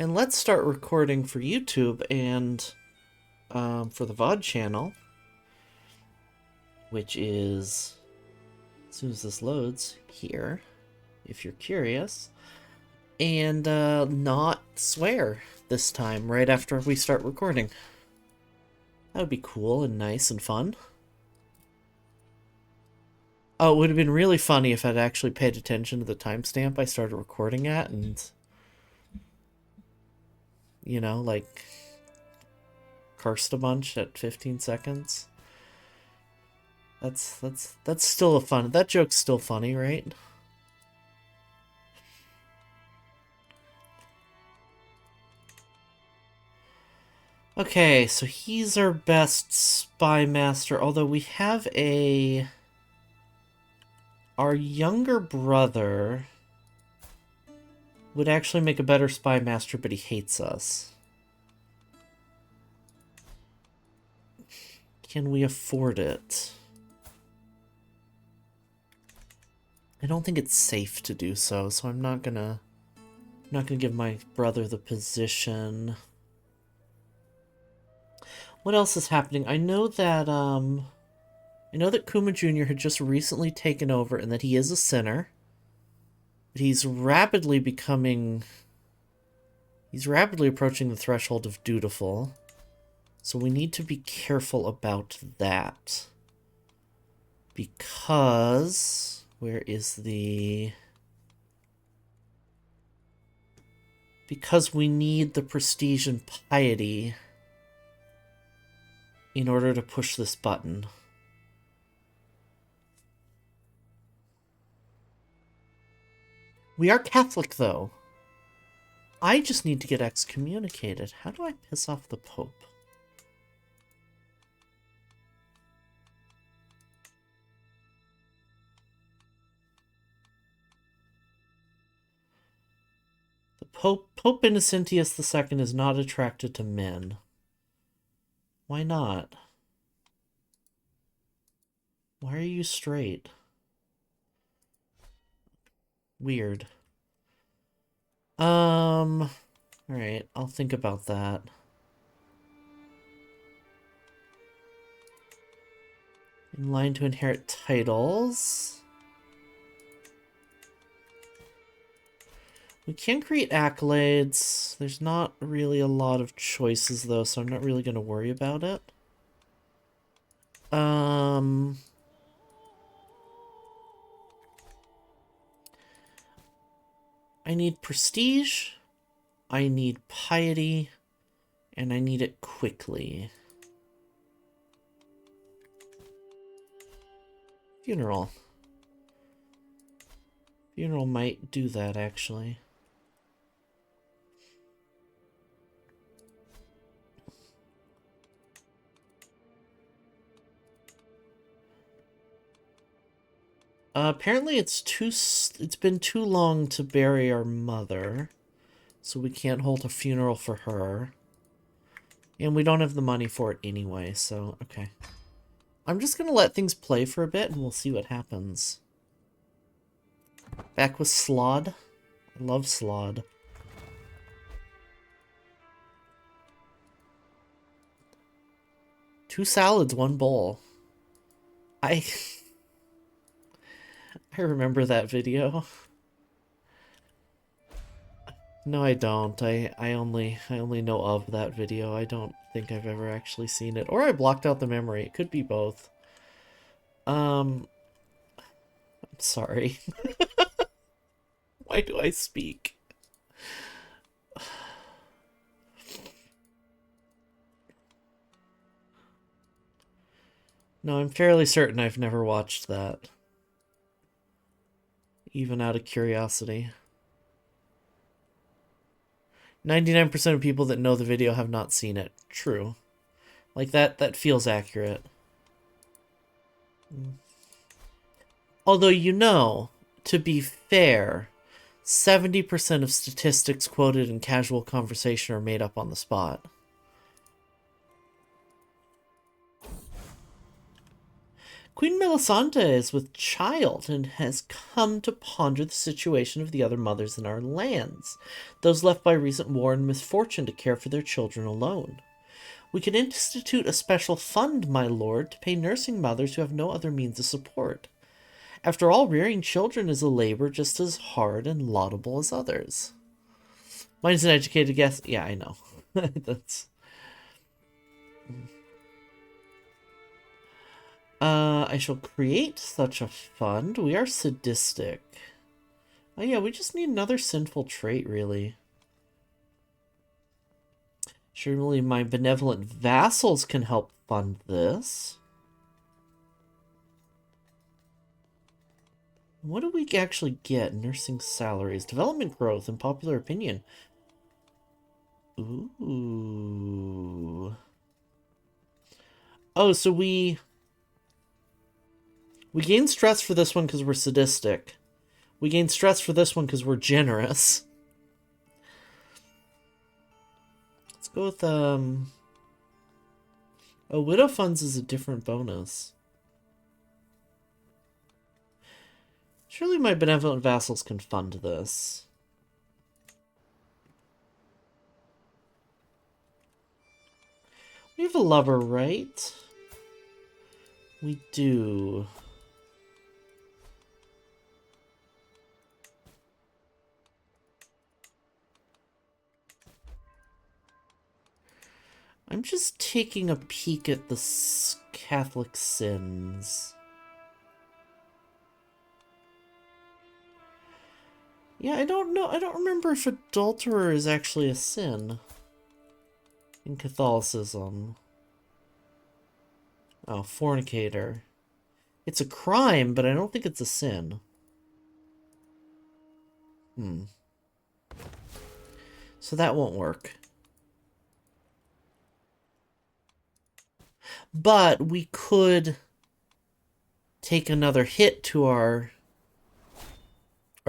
And let's start recording for YouTube and for the VOD channel, which is, as soon as this loads, here, if you're curious, and not swear this time right after we start recording. That would be cool and nice and fun. Oh, it would have been really funny if I'd actually paid attention to the timestamp I started recording at and, you know, like, cursed a bunch at 15 seconds. That's still a fun. That joke's still funny, right? Okay, so he's our best spy master, although we have our younger brother would actually make a better spy master, but he hates us. Can we afford it? I don't think it's safe to do so, so I'm not gonna give my brother the position. What else is happening? I know that Kuma Jr. had just recently taken over and that he is a sinner. But he's rapidly approaching the threshold of dutiful. So we need to be careful about that. Because because we need the prestige and piety in order to push this button. We are Catholic, though. I just need to get excommunicated. How do I piss off the Pope? The Pope Innocentius II is not attracted to men. Why not? Why are you straight? Weird. Alright, I'll think about that. In line to inherit titles. We can create accolades. There's not really a lot of choices, though, so I'm not really going to worry about it. I need prestige, I need piety, and I need it quickly. Funeral. Funeral might do that, actually. Apparently it's been too long to bury our mother, so we can't hold a funeral for her. And we don't have the money for it anyway, so okay. I'm just gonna let things play for a bit and we'll see what happens. Back with Slod. I love Slod. Two salads, one bowl. I remember that video. No, I don't. I only know of that video. I don't think I've ever actually seen it. Or I blocked out the memory. It could be both. I'm sorry. Why do I speak? No, I'm fairly certain I've never watched that. Even out of curiosity. 99% of people that know the video have not seen it. True. Like, that feels accurate. Although, you know, to be fair, 70% of statistics quoted in casual conversation are made up on the spot. Queen Melisande is with child and has come to ponder the situation of the other mothers in our lands, those left by recent war and misfortune to care for their children alone. We can institute a special fund, my lord, to pay nursing mothers who have no other means of support. After all, rearing children is a labor just as hard and laudable as others. Mine's an educated guess. Yeah, I know. That's... I shall create such a fund. We are sadistic. Oh yeah, we just need another sinful trait, really. Surely my benevolent vassals can help fund this. What do we actually get? Nursing salaries, development growth, and popular opinion. Ooh. Oh, so we gain stress for this one because we're sadistic. We gain stress for this one because we're generous. Let's go with, Oh, widow funds is a different bonus. Surely my benevolent vassals can fund this. We have a lover, right? We do. I'm just taking a peek at the Catholic sins. Yeah, I don't know. I don't remember if adulterer is actually a sin in Catholicism. Oh, fornicator. It's a crime, but I don't think it's a sin. So that won't work. But we could take another hit to our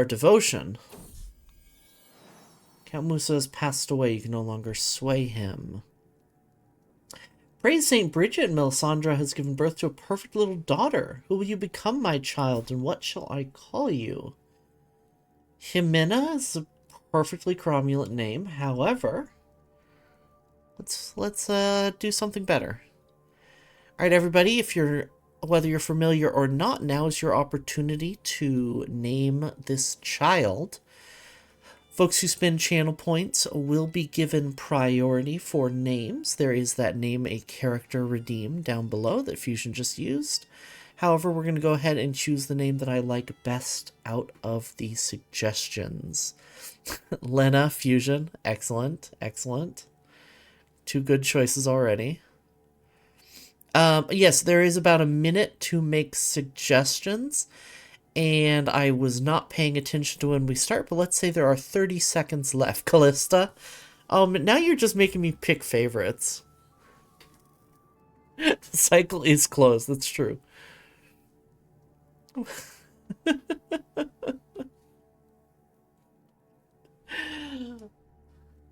devotion. Count Musa has passed away. You can no longer sway him. Praise Saint Bridget, Melisandre has given birth to a perfect little daughter. Who will you become, my child, and what shall I call you? Jimena is a perfectly cromulent name. However, let's do something better. All right, everybody, whether you're familiar or not, now is your opportunity to name this child. Folks who spend channel points will be given priority for names. There is that name a character redeem down below that Fusion just used. However, we're going to go ahead and choose the name that I like best out of the suggestions. Lena, Fusion, excellent, excellent. Two good choices already. Yes, there is about a minute to make suggestions. And I was not paying attention to when we start, but let's say there are 30 seconds left. Callista, now you're just making me pick favorites. The cycle is closed, that's true.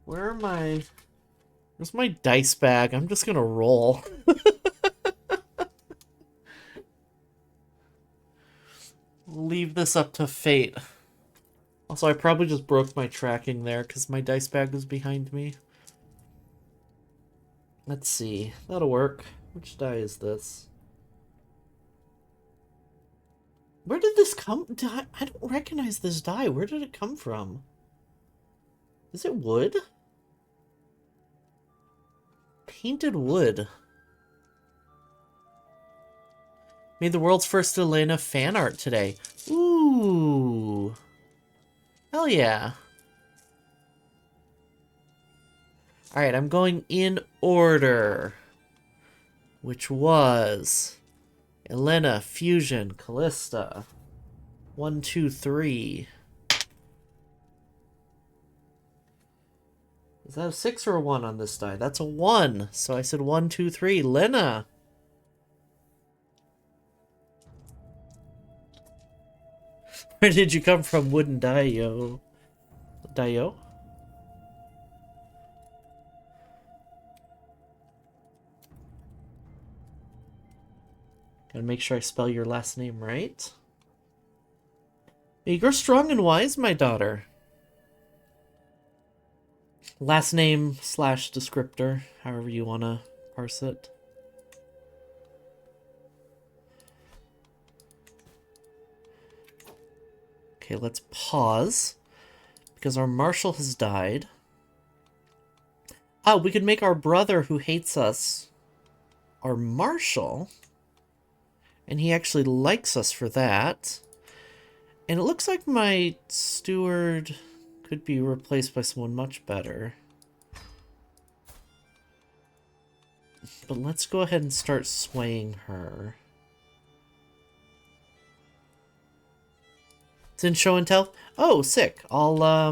Where's my dice bag? I'm just gonna roll. Leave this up to fate. Also, I probably just broke my tracking there because my dice bag was behind me. Let's see. That'll work. Which die is this? Where did this come? I don't recognize this die. Where did it come from? Is it wood? Painted wood. Made the world's first Elena fan art today. Ooh. Hell yeah. Alright, I'm going in order. Which was Elena, Fusion, Callista. 1, 2, 3. Is that a 6 or a 1 on this die? That's a 1. So I said 1, 2, 3. Lena. Where did you come from, wooden Dio? Dio? Gotta make sure I spell your last name right. May you grow strong and wise, my daughter. Last name / descriptor, however you want to parse it. Okay, let's pause. Because our marshal has died. Oh, we could make our brother who hates us our marshal. And he actually likes us for that. And it looks like my steward could be replaced by someone much better. But let's go ahead and start swaying her. It's in show and tell? Oh, sick. I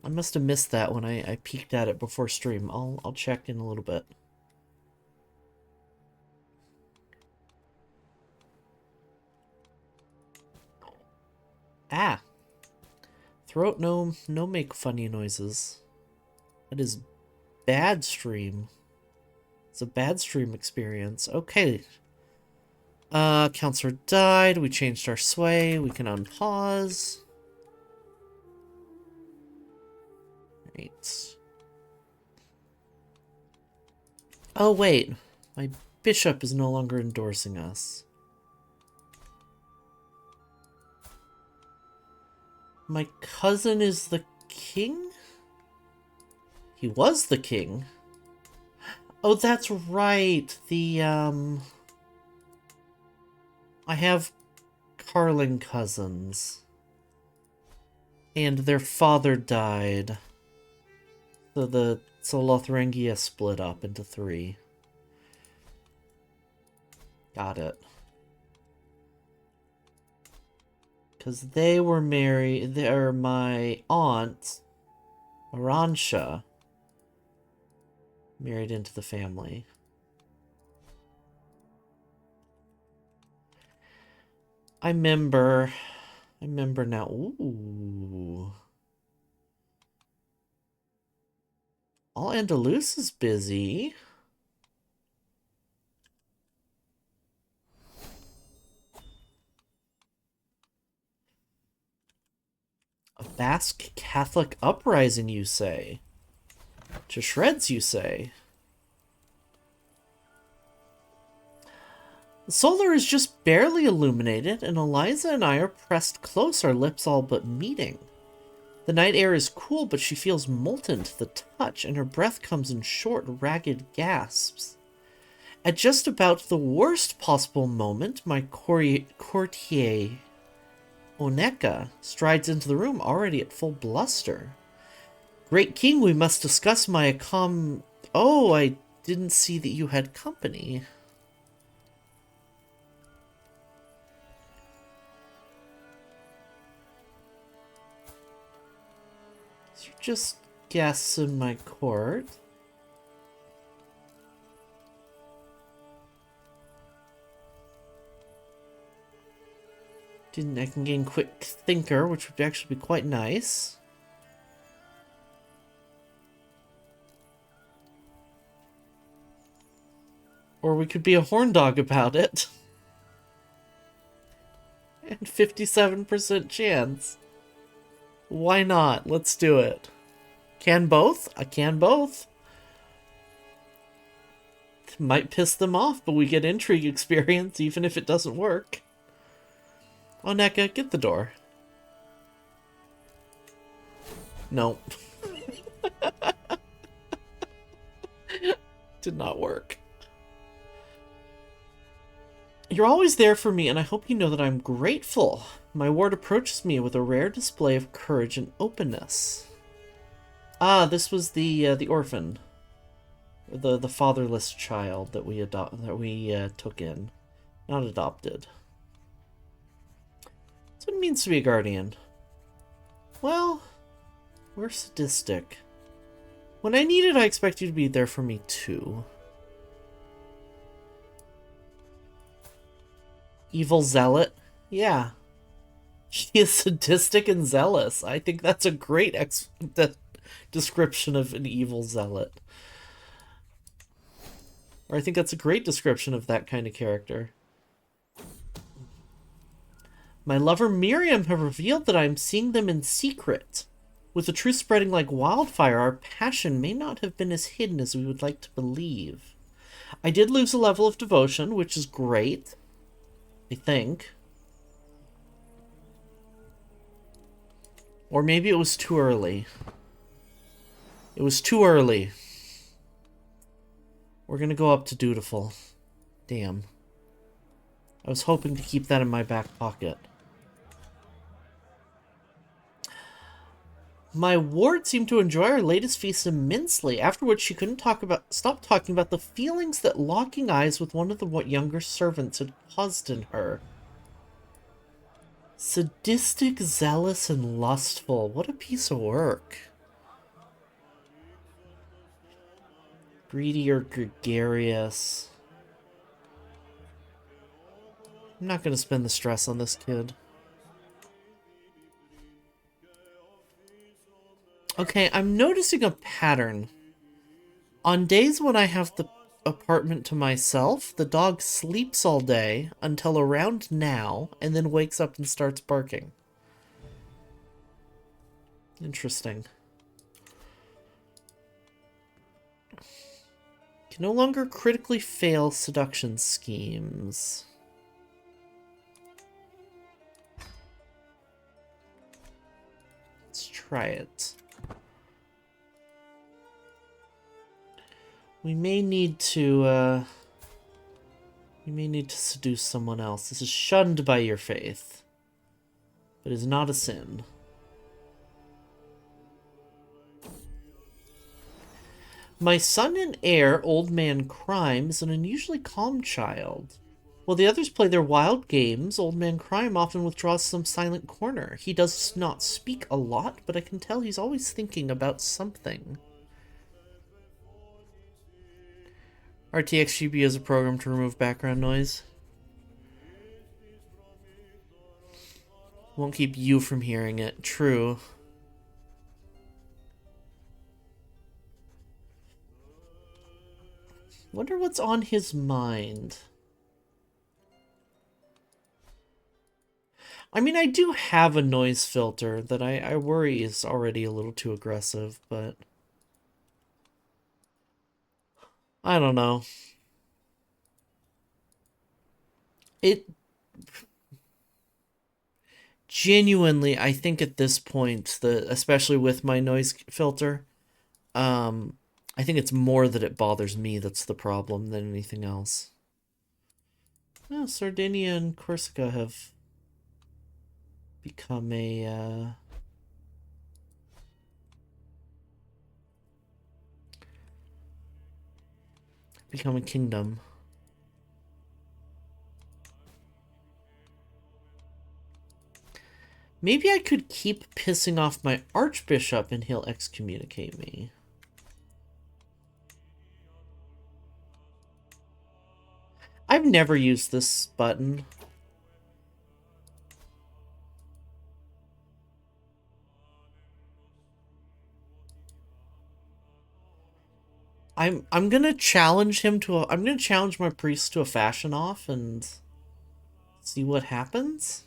must have missed that when I peeked at it before stream. I'll check in a little bit. Ah. Throat no make funny noises. That is bad stream. It's a bad stream experience. Okay. Counselor died. We changed our sway. We can unpause. Right. Oh, wait. My bishop is no longer endorsing us. My cousin is the king? He was the king. Oh, that's right. I have Carling cousins. And their father died. So Lotharingia split up into 3. Got it. Because they were married. They're my aunt, Aransha, married into the family. I remember now. Ooh. All Andalus is busy. A Basque Catholic uprising, you say? To shreds, you say? The solar is just barely illuminated, and Eliza and I are pressed close, our lips all but meeting. The night air is cool, but she feels molten to the touch, and her breath comes in short, ragged gasps. At just about the worst possible moment, my courtier, Oneka, strides into the room, already at full bluster. Great king, we must discuss my Oh, I didn't see that you had company. So you're just guests in my court. I can gain quick thinker, which would actually be quite nice. Or we could be a horn dog about it. And 57% chance. Why not? Let's do it. Can both? I can both. Might piss them off, but we get intrigue experience even if it doesn't work. Oneka, get the door. No. Did not work. You're always there for me, and I hope you know that I'm grateful. My ward approaches me with a rare display of courage and openness. Ah, this was the orphan. The fatherless child that we took in. Not adopted. That's what it means to be a guardian. Well, we're sadistic. When I need it, I expect you to be there for me too. Evil zealot? Yeah. She is sadistic and zealous. I think that's a great description of an evil zealot. Or I think that's a great description of that kind of character. My lover Miriam have revealed that I am seeing them in secret. With the truth spreading like wildfire, our passion may not have been as hidden as we would like to believe. I did lose a level of devotion, which is great. I think. Or maybe it was too early. It was too early. We're gonna go up to dutiful. Damn. I was hoping to keep that in my back pocket. My ward seemed to enjoy our latest feast immensely, after which she couldn't stop talking about the feelings that locking eyes with one of the younger servants had caused in her. Sadistic, zealous, and lustful. What a piece of work. Greedy or gregarious. I'm not going to spend the stress on this kid. Okay, I'm noticing a pattern. On days when I have the apartment to myself, the dog sleeps all day until around now, and then wakes up and starts barking. Interesting. Can no longer critically fail seduction schemes. Let's try it. We may need to seduce someone else. This is shunned by your faith, but is not a sin. My son and heir, Old Man Crime, is an unusually calm child. While the others play their wild games, Old Man Crime often withdraws some silent corner. He does not speak a lot, but I can tell he's always thinking about something. RTXGB is a program to remove background noise. Won't keep you from hearing it. True. Wonder what's on his mind. I mean, I do have a noise filter that I worry is already a little too aggressive, but I don't know. It genuinely, I think at this point, especially with my noise filter, I think it's more that it bothers me that's the problem than anything else. Oh, Sardinia and Corsica have become a kingdom. Maybe I could keep pissing off my archbishop and he'll excommunicate me. I've never used this button. I'm gonna challenge him to I'm gonna challenge my priest to a fashion off and see what happens.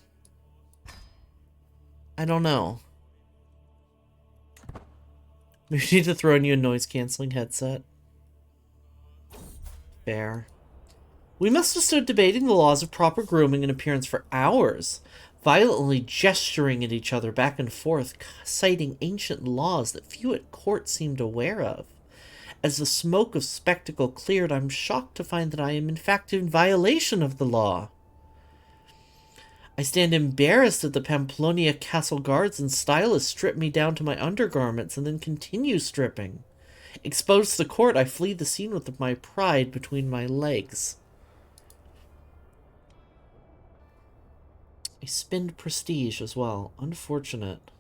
I don't know. Maybe you need to throw in you a noise canceling headset. Fair. We must have stood debating the laws of proper grooming and appearance for hours, violently gesturing at each other back and forth, citing ancient laws that few at court seemed aware of. As the smoke of spectacle cleared, I'm shocked to find that I am in fact in violation of the law. I stand embarrassed that the Pamplonia castle guards and stylists strip me down to my undergarments and then continue stripping. Exposed to the court, I flee the scene with my pride between my legs. I spend prestige as well. Unfortunate.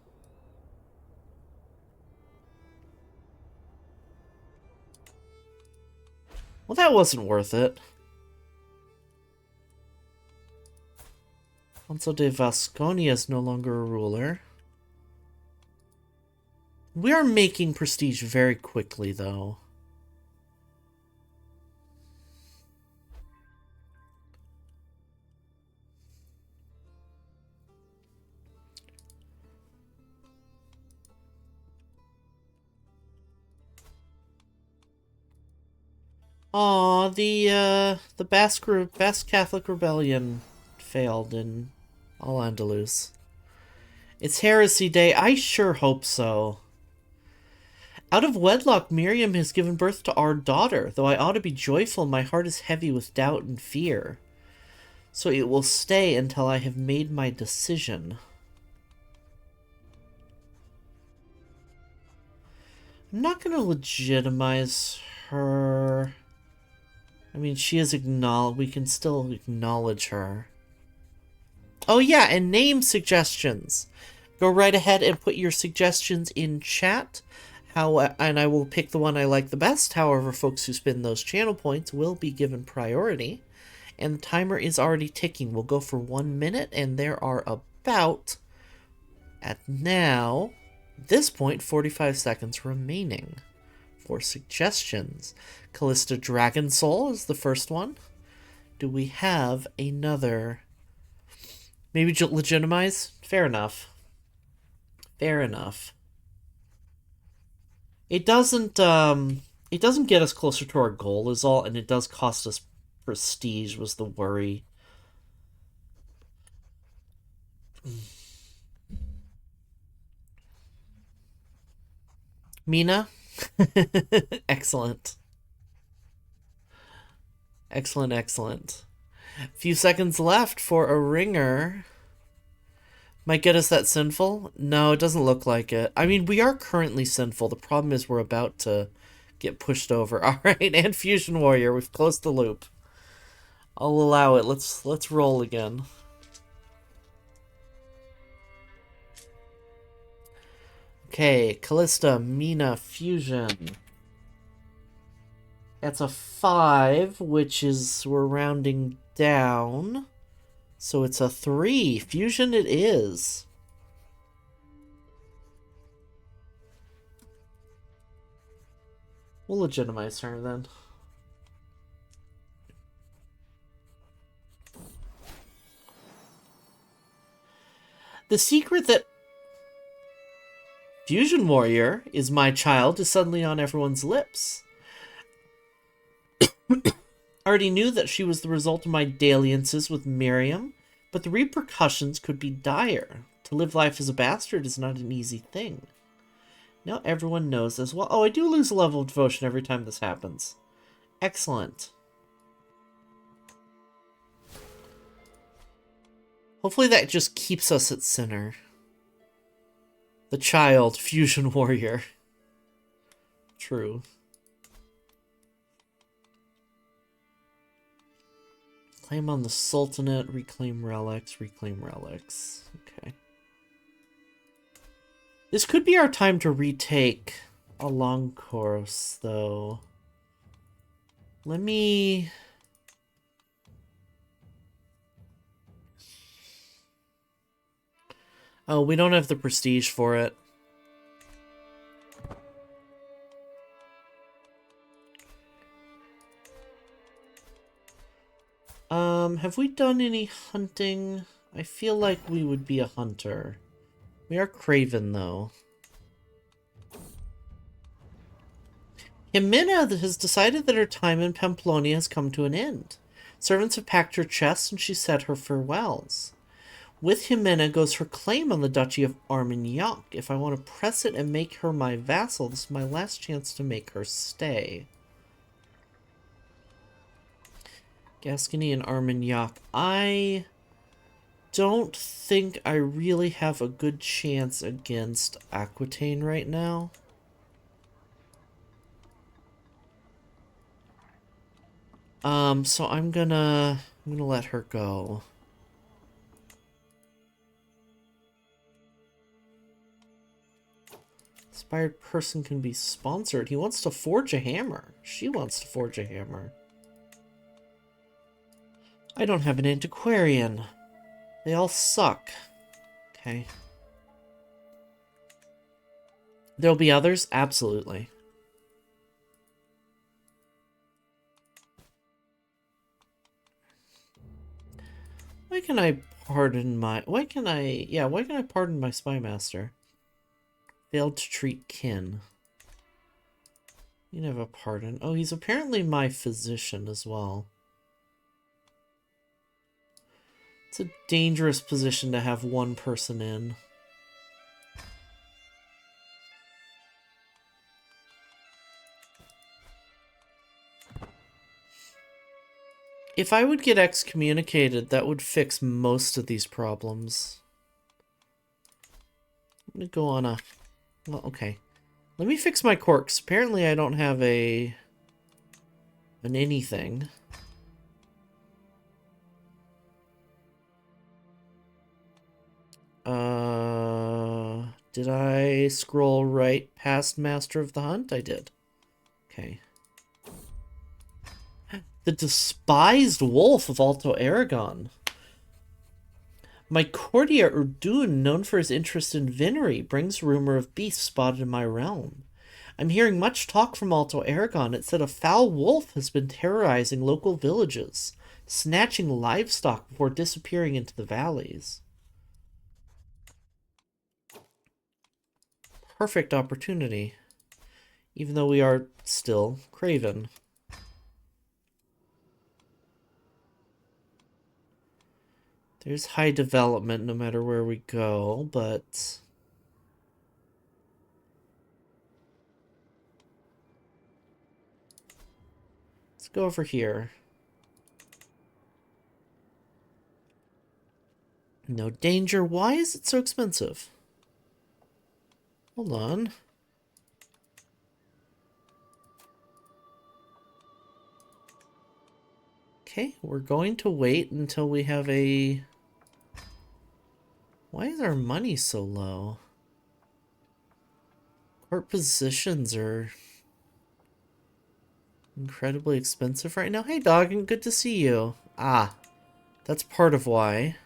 Well, that wasn't worth it. Alfonso de Vasconia is no longer a ruler. We are making prestige very quickly, though. Aw, the Basque Catholic Rebellion failed in Al-Andalus. It's Heresy Day. I sure hope so. Out of wedlock, Miriam has given birth to our daughter. Though I ought to be joyful, my heart is heavy with doubt and fear. So it will stay until I have made my decision. I'm not going to legitimize her. I mean, she is acknowledged. We can still acknowledge her. Oh yeah, and name suggestions. Go right ahead and put your suggestions in chat. And I will pick the one I like the best. However, folks who spend those channel points will be given priority. And the timer is already ticking. We'll go for 1 minute, and there are about, at now, this point, 45 seconds remaining for suggestions. Callista Dragon Soul is the first one. Do we have another? Maybe legitimize? Fair enough. Fair enough. It doesn't get us closer to our goal is all, and it does cost us prestige was the worry. Mina? Excellent. Excellent, excellent. Few seconds left for a ringer. Might get us that sinful? No, it doesn't look like it. I mean, we are currently sinful. The problem is we're about to get pushed over. All right, and Fusion Warrior, we've closed the loop. I'll allow it. Let's roll again. Okay, Callista, Mina, Fusion. That's a 5, which is, we're rounding down. So it's a 3. Fusion it is. We'll legitimize her then. The secret that Fusion Warrior is my child is suddenly on everyone's lips. I already knew that she was the result of my dalliances with Miriam, but the repercussions could be dire. To live life as a bastard is not an easy thing. Now everyone knows this. Well, oh, I do lose a level of devotion every time this happens. Excellent. Hopefully that just keeps us at center. The child, Fusion Warrior. True. Claim on the Sultanate, reclaim relics, reclaim relics. Okay. This could be our time to retake a long course, though. Let me... Oh, we don't have the prestige for it. Have we done any hunting? I feel like we would be a hunter. We are craven, though. Jimena has decided that her time in Pamplona has come to an end. Servants have packed her chests and she said her farewells. With Jimena goes her claim on the Duchy of Armagnac. If I want to press it and make her my vassal, this is my last chance to make her stay. Gascony and Armagnac. I don't think I really have a good chance against Aquitaine right now. So I'm gonna let her go. Inspired person can be sponsored. He wants to forge a hammer. She wants to forge a hammer. I don't have an antiquarian. They all suck. Okay. There'll be others? Absolutely. Why can I pardon my... Why can I pardon my spy master? Failed to treat kin. You can have a pardon. Oh, he's apparently my physician as well. It's a dangerous position to have one person in. If I would get excommunicated, that would fix most of these problems. I'm gonna go on a... Well, okay. Let me fix my corks. Apparently I don't have an anything. Did I scroll right past Master of the Hunt? I did. Okay. The despised wolf of Alto Aragon. My courtier Urdun, known for his interest in venery, brings rumor of beasts spotted in my realm. I'm hearing much talk from Alto Aragon. It said a foul wolf has been terrorizing local villages, snatching livestock before disappearing into the valleys. Perfect opportunity, even though we are still craven. There's high development no matter where we go, but... Let's go over here. No danger. Why is it so expensive? Hold on. Okay, we're going to wait until we have a... Why is our money so low? Court positions are incredibly expensive right now. Hey, dog, and good to see you. Ah, that's part of why.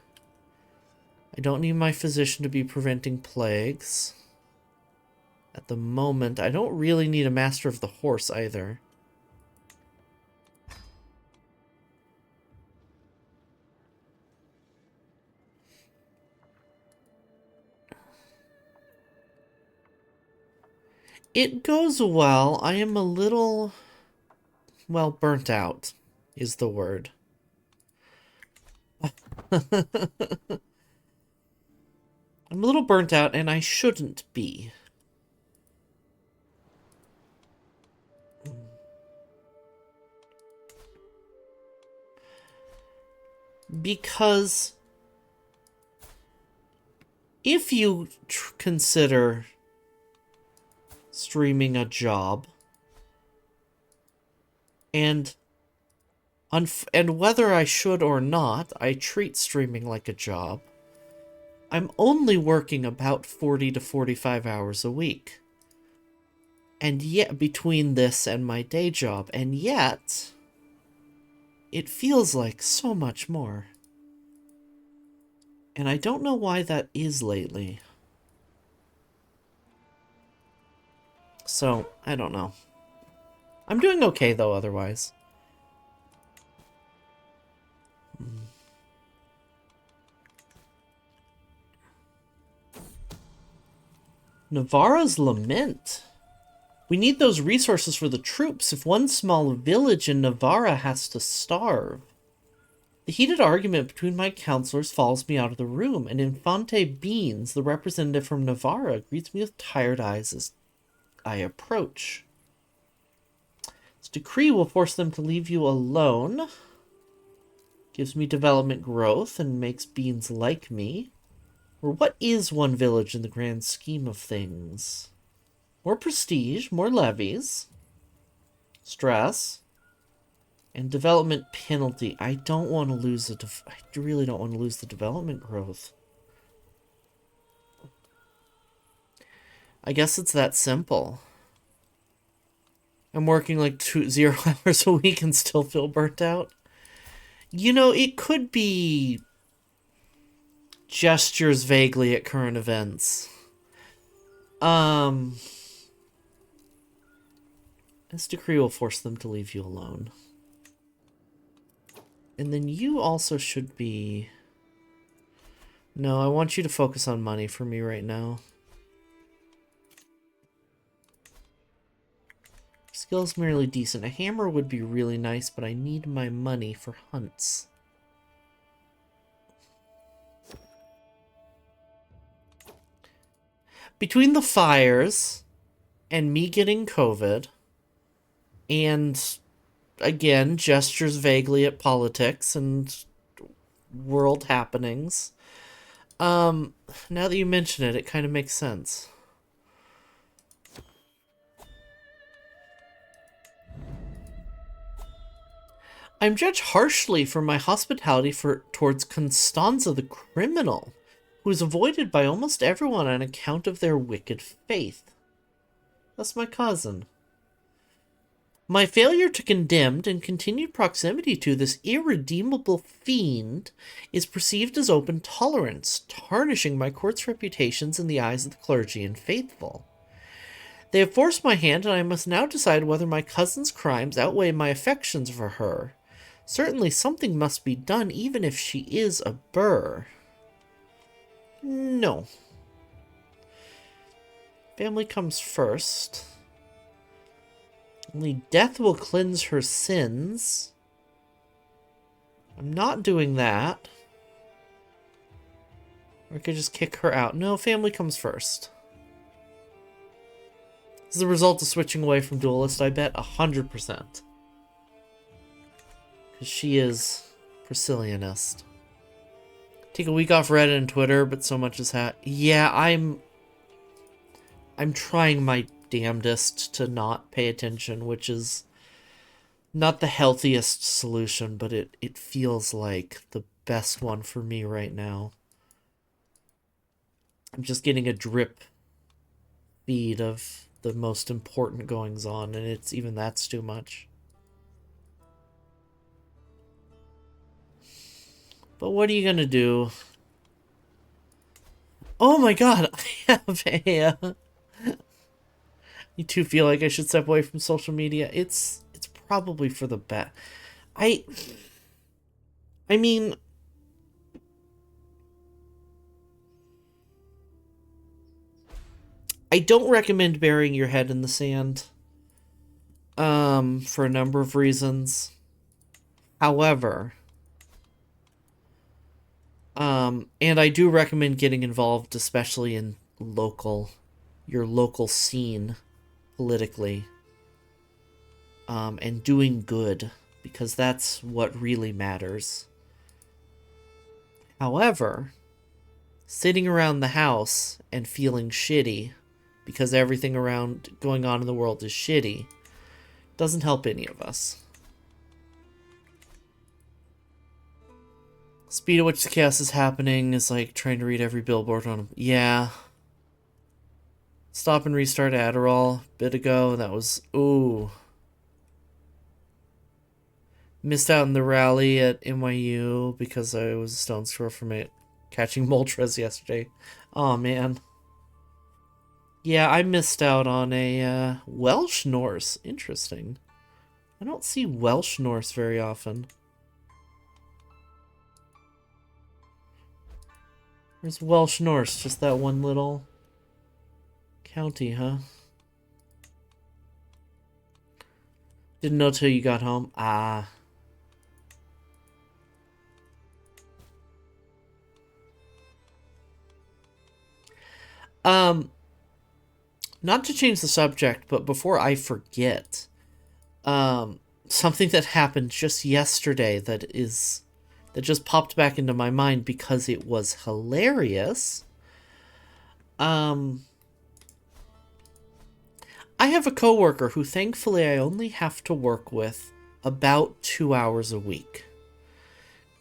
I don't need my physician to be preventing plagues. At the moment, I don't really need a master of the horse either. It goes well. I am a little, well, burnt out is the word. I'm a little burnt out, and I shouldn't be. Because if you consider streaming a job, and whether I should or not, I treat streaming like a job. I'm only working about 40 to 45 hours a week. And yet, between this and my day job, and yet, it feels like so much more. And I don't know why that is lately. So, I don't know. I'm doing okay, though, otherwise. Navarra's Lament. We need those resources for the troops if one small village in Navarra has to starve. The heated argument between my counselors follows me out of the room, and Infante Beans, the representative from Navarra, greets me with tired eyes as I approach. This decree will force them to leave you alone. Gives me development growth and makes Beans like me. Or what is one village in the grand scheme of things? More prestige, more levies, stress, and development penalty. I don't want to lose I really don't want to lose the development growth. I guess it's that simple. I'm working like 0 hours a week and still feel burnt out. You know, it could be gestures vaguely at current events. This decree will force them to leave you alone. And then you also should be... No, I want you to focus on money for me right now. Just Skill's merely decent. A hammer would be really nice, but I need my money for hunts. Between the fires and me getting COVID and, again, gestures vaguely at politics and world happenings, now that you mention it, it kind of makes sense. I'm judged harshly for my hospitality towards Constanza the criminal, who is avoided by almost everyone on account of their wicked faith. That's my cousin. My failure to condemn and continued proximity to this irredeemable fiend is perceived as open tolerance, tarnishing my court's reputations in the eyes of the clergy and faithful. They have forced my hand, and I must now decide whether my cousin's crimes outweigh my affections for her. Certainly something must be done, even if she is a burr. No. Family comes first. Only death will cleanse her sins. I'm not doing that. Or I could just kick her out. No, family comes first. This is the result of switching away from Duelist, I bet 100%. Because she is Priscillianist. Take a week off Reddit and Twitter, but so much is yeah, I'm trying my damnedest to not pay attention, which is not the healthiest solution, but it feels like the best one for me right now. I'm just getting a drip feed of the most important goings on, and even that's too much. But what are you gonna do? Oh my god, I have a... You two feel like I should step away from social media? It's probably for the best. I mean... I don't recommend burying your head in the sand. For a number of reasons. However... and I do recommend getting involved, especially in your local scene politically, and doing good, because that's what really matters. However, sitting around the house and feeling shitty because everything going on in the world is shitty doesn't help any of us. Speed at which the chaos is happening is like trying to read every billboard on... Yeah. Stop and restart Adderall a bit ago. That was... Ooh. Missed out on the rally at NYU because I was a stone's throw from it catching Moltres yesterday. Oh, man. Yeah, I missed out on a Welsh Norse. Interesting. I don't see Welsh Norse very often. Where's Welsh Norse? Just that one little county, huh? Didn't know till you got home. Ah. Not to change the subject, but before I forget, something that happened just yesterday that just popped back into my mind because it was hilarious. I have a coworker who thankfully I only have to work with about 2 hours a week.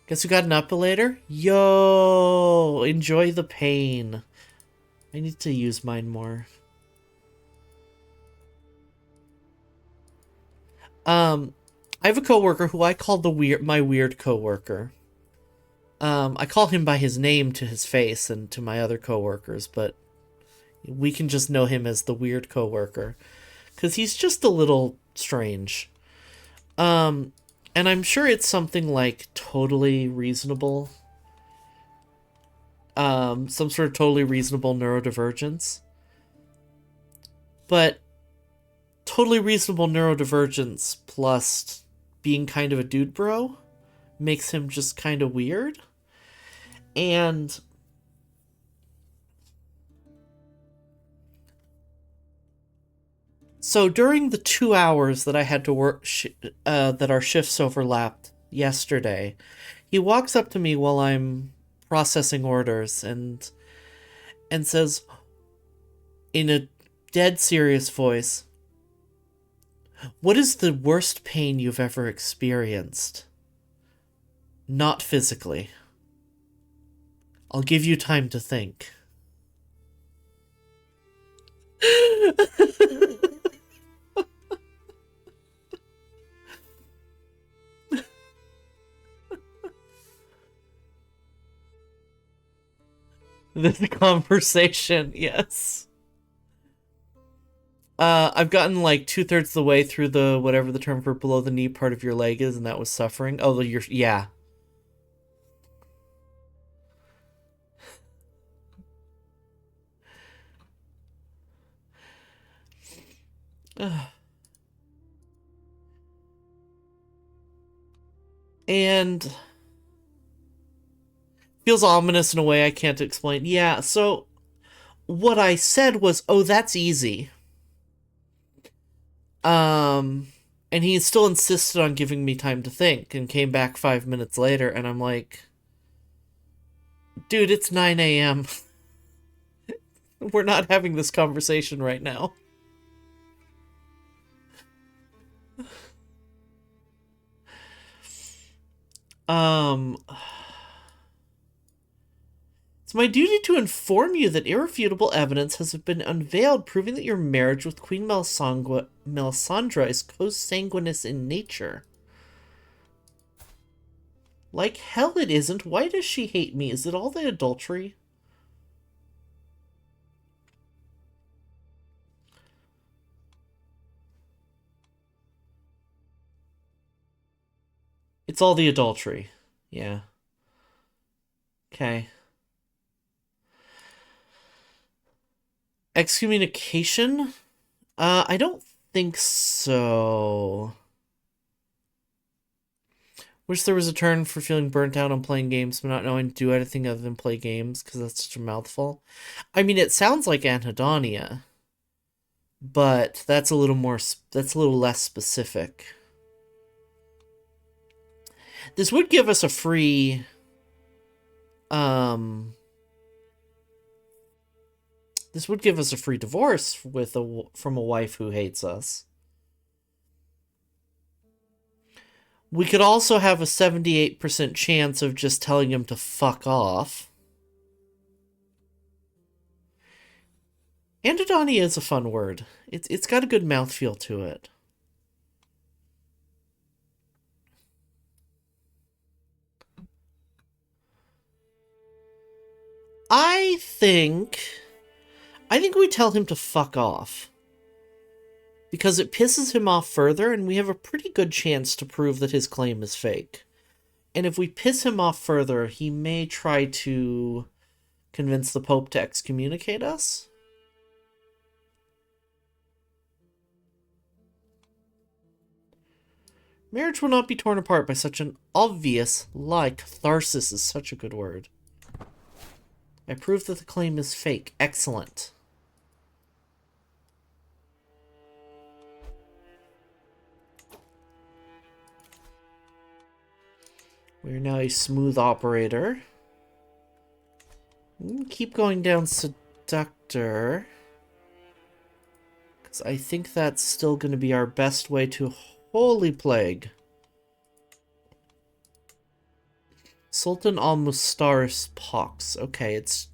Guess who got an epilator? Yo, enjoy the pain. I need to use mine more. I have a coworker who I call my weird coworker. I call him by his name to his face and to my other coworkers, but we can just know him as the weird coworker, because he's just a little strange. And I'm sure it's something like totally reasonable. Some sort of totally reasonable neurodivergence. But totally reasonable neurodivergence plus being kind of a dude bro makes him just kind of weird. And so during the 2 hours that I had to work, that our shifts overlapped yesterday, he walks up to me while I'm processing orders and says in a dead serious voice, "What is the worst pain you've ever experienced? Not physically. I'll give you time to think." This conversation, yes. I've gotten like 2/3 of the way through the whatever the term for below the knee part of your leg is, and that was suffering. Oh, yeah. And feels ominous in a way I can't explain. Yeah, so what I said was, "Oh, that's easy." And he still insisted on giving me time to think and came back 5 minutes later, and I'm like, "Dude, it's 9 a.m. We're not having this conversation right now." It's my duty to inform you that irrefutable evidence has been unveiled proving that your marriage with Queen Melisandre is co-sanguineous in nature. Like hell it isn't. Why does she hate me? Is it all the adultery? It's all the adultery. Yeah. Okay. Excommunication? I don't think so. Wish there was a turn for feeling burnt out on playing games, but not knowing to do anything other than play games, because that's such a mouthful. I mean, it sounds like anhedonia, but that's a little less specific. This would give us a free, this would give us a free divorce from a wife who hates us. We could also have a 78% chance of just telling him to fuck off. Anhedonia is a fun word. It's got a good mouthfeel to it. I think we tell him to fuck off. Because it pisses him off further, and we have a pretty good chance to prove that his claim is fake. And if we piss him off further, he may try to convince the Pope to excommunicate us. Marriage will not be torn apart by such an obvious lie. Catharsis is such a good word. I prove that the claim is fake. Excellent. We're now a smooth operator. Keep going down seductor. Because I think that's still going to be our best way to holy plague. Sultan al-Mustar's pox. Okay, it's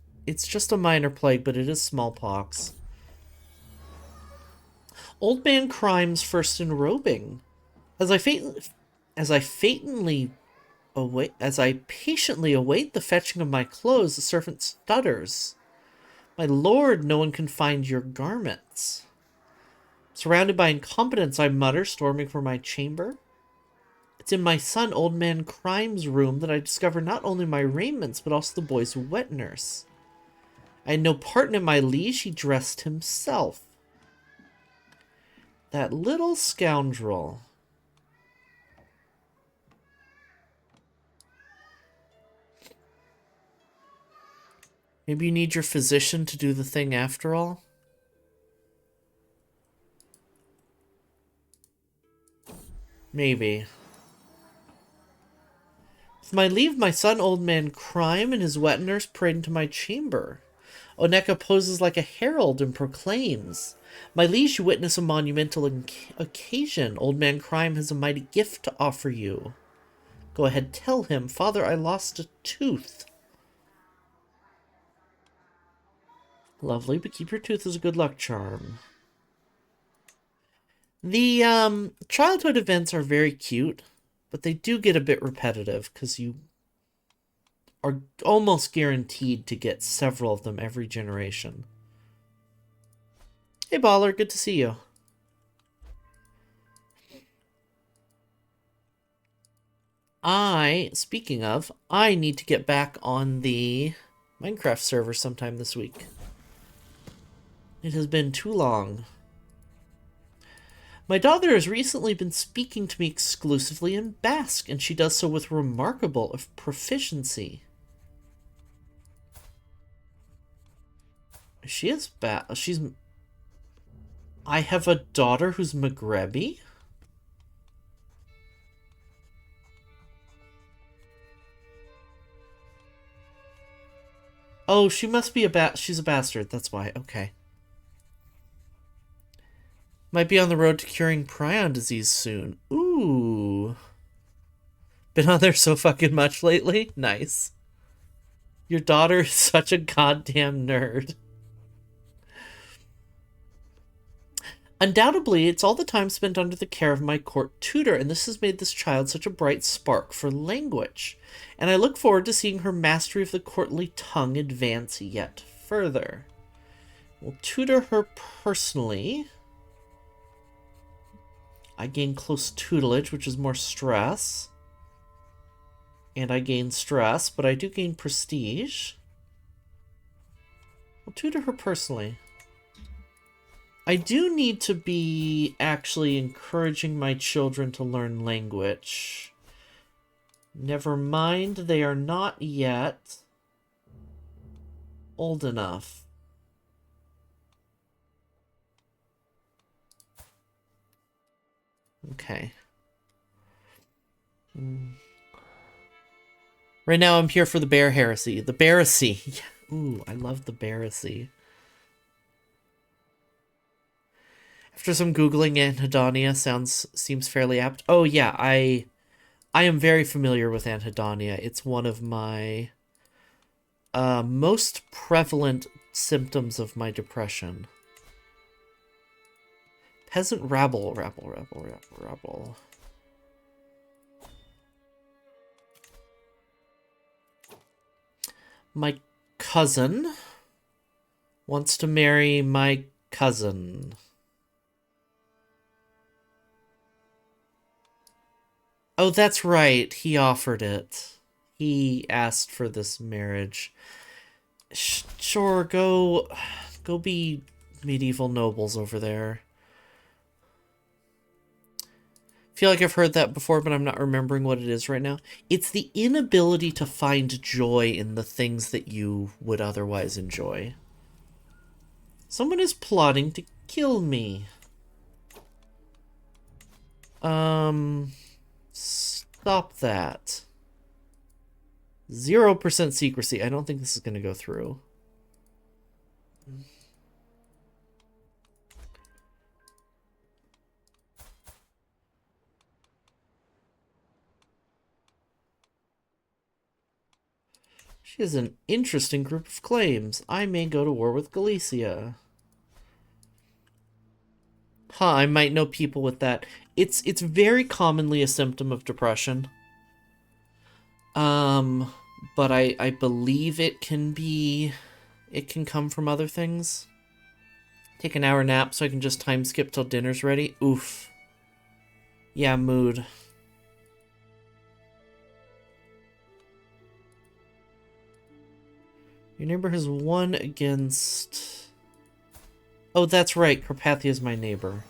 just a minor plague, but it is smallpox. Old man crimes first enrobing. As I patiently await the fetching of my clothes, the servant stutters. My lord, no one can find your garments. Surrounded by incompetence, I mutter, storming from my chamber. It's in my son, old man Crime's room that I discover not only my raiments, but also the boy's wet nurse. I had no part in my liege, he dressed himself. That little scoundrel. Maybe you need your physician to do the thing after all? Maybe. With my leave, my son, old man Crime, and his wet nurse prayed into my chamber. Oneka poses like a herald and proclaims, "My liege, you witness a monumental occasion. Old man Crime has a mighty gift to offer you. Go ahead, tell him. Father, I lost a tooth." Lovely, but keep your tooth as a good luck charm. The childhood events are very cute, but they do get a bit repetitive because you are almost guaranteed to get several of them every generation. Hey, Baller, good to see you. Speaking of, I need to get back on the Minecraft server sometime this week. It has been too long. My daughter has recently been speaking to me exclusively in Basque, and she does so with remarkable proficiency. She is she's... I have a daughter who's Maghrebi? Oh, she must be she's a bastard, that's why, okay. Might be on the road to curing prion disease soon. Ooh. Been on there so fucking much lately? Nice. Your daughter is such a goddamn nerd. Undoubtedly, it's all the time spent under the care of my court tutor, and this has made this child such a bright spark for language. And I look forward to seeing her mastery of the courtly tongue advance yet further. We'll tutor her personally. I gain close tutelage, which is more stress. And I gain stress, but I do gain prestige. We'll tutor her personally. I do need to be actually encouraging my children to learn language. Never mind, they are not yet old enough. Okay. Right now I'm here for the bear heresy. The bearacy. Ooh, I love the bearacy. After some Googling, anhedonia seems fairly apt. Oh yeah, I am very familiar with anhedonia. It's one of my most prevalent symptoms of my depression. Peasant rabble. My cousin wants to marry my cousin. Oh, that's right. He offered it. He asked for this marriage. Sure, go be medieval nobles over there. Feel like I've heard that before, but I'm not remembering what it is right now. It's the inability to find joy in the things that you would otherwise enjoy. Someone is plotting to kill me. Stop that. 0% secrecy. I don't think this is going to go through. She has an interesting group of claims. I may go to war with Galicia. Huh, I might know people with that. It's very commonly a symptom of depression. But I believe it can come from other things. Take an hour nap so I can just time skip till dinner's ready. Oof. Yeah, mood. Your neighbor has won against... Oh, that's right. Carpathia is my neighbor.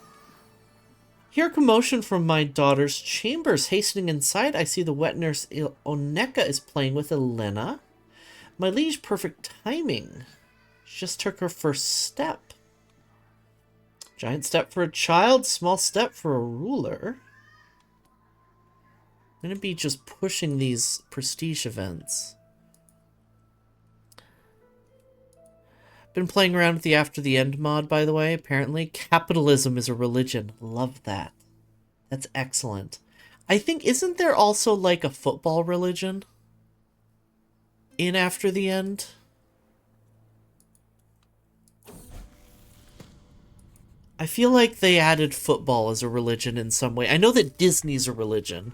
Hear commotion from my daughter's chambers. Hastening inside, I see the wet nurse Oneka is playing with Elena. My liege, perfect timing. She just took her first step. Giant step for a child, small step for a ruler. I'm gonna be just pushing these prestige events. Been playing around with the After the End mod, by the way. Apparently, capitalism is a religion. Love that. That's excellent. I think, isn't there also like a football religion in After the End? I feel like they added football as a religion in some way. I know that Disney's a religion.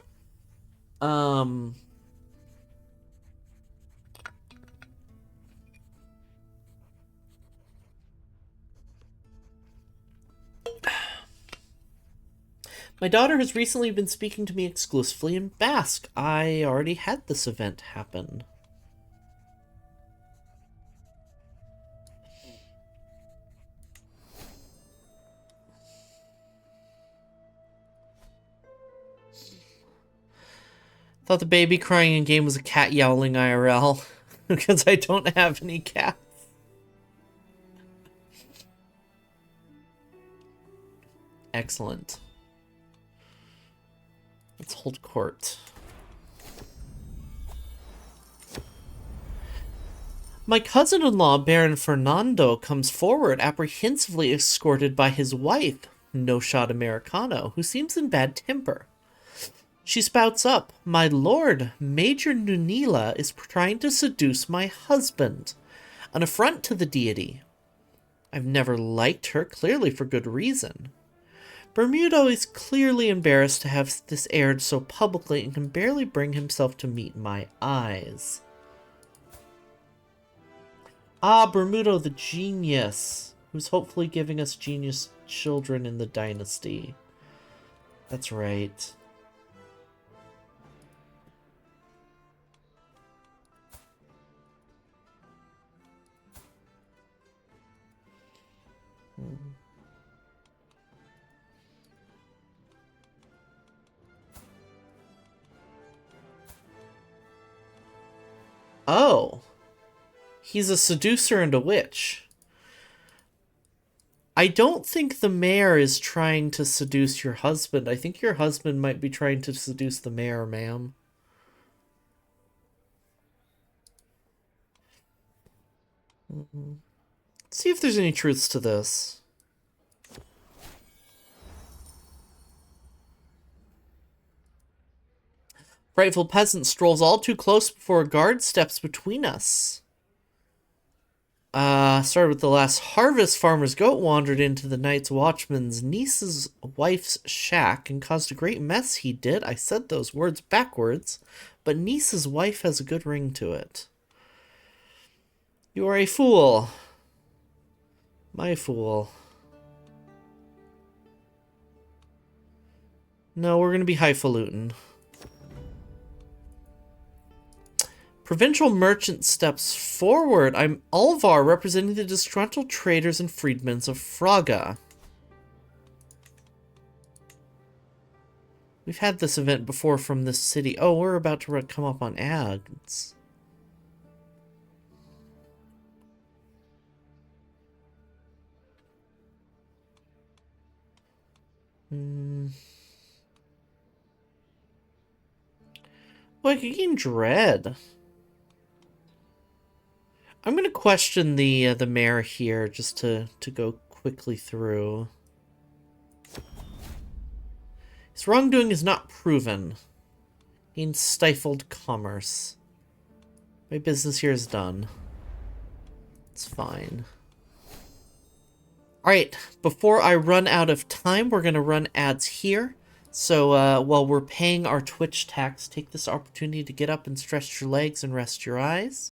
My daughter has recently been speaking to me exclusively in Basque. I already had this event happen. Thought the baby crying in game was a cat yowling IRL because I don't have any cats. Excellent. Let's hold court. My cousin-in-law, Baron Fernando, comes forward, apprehensively escorted by his wife, No Shot Americano, who seems in bad temper. She spouts up, "My lord, Major Nunila is trying to seduce my husband. An affront to the deity. I've never liked her, clearly for good reason. Bermudo is clearly embarrassed to have this aired so publicly and can barely bring himself to meet my eyes." Ah, Bermudo the genius, who's hopefully giving us genius children in the dynasty. That's right. Oh. He's a seducer and a witch. I don't think the mayor is trying to seduce your husband. I think your husband might be trying to seduce the mayor, ma'am. Let's see if there's any truths to this. Frightful peasant strolls all too close before a guard steps between us. Started with the last harvest. Farmer's goat wandered into the night's watchman's niece's wife's shack and caused a great mess, he did. I said those words backwards, but niece's wife has a good ring to it. You are a fool. My fool. No, we're gonna be highfalutin. Provincial merchant steps forward. I'm Alvar, representing the disgruntled traders and freedmen of Fraga. We've had this event before from this city. Oh, we're about to come up on ads. Well, I could gain dread. I'm gonna question the mayor here just to go quickly through. His wrongdoing is not proven. He stifled commerce. My business here is done. It's fine. Alright, before I run out of time, we're gonna run ads here. So while we're paying our Twitch tax, take this opportunity to get up and stretch your legs and rest your eyes.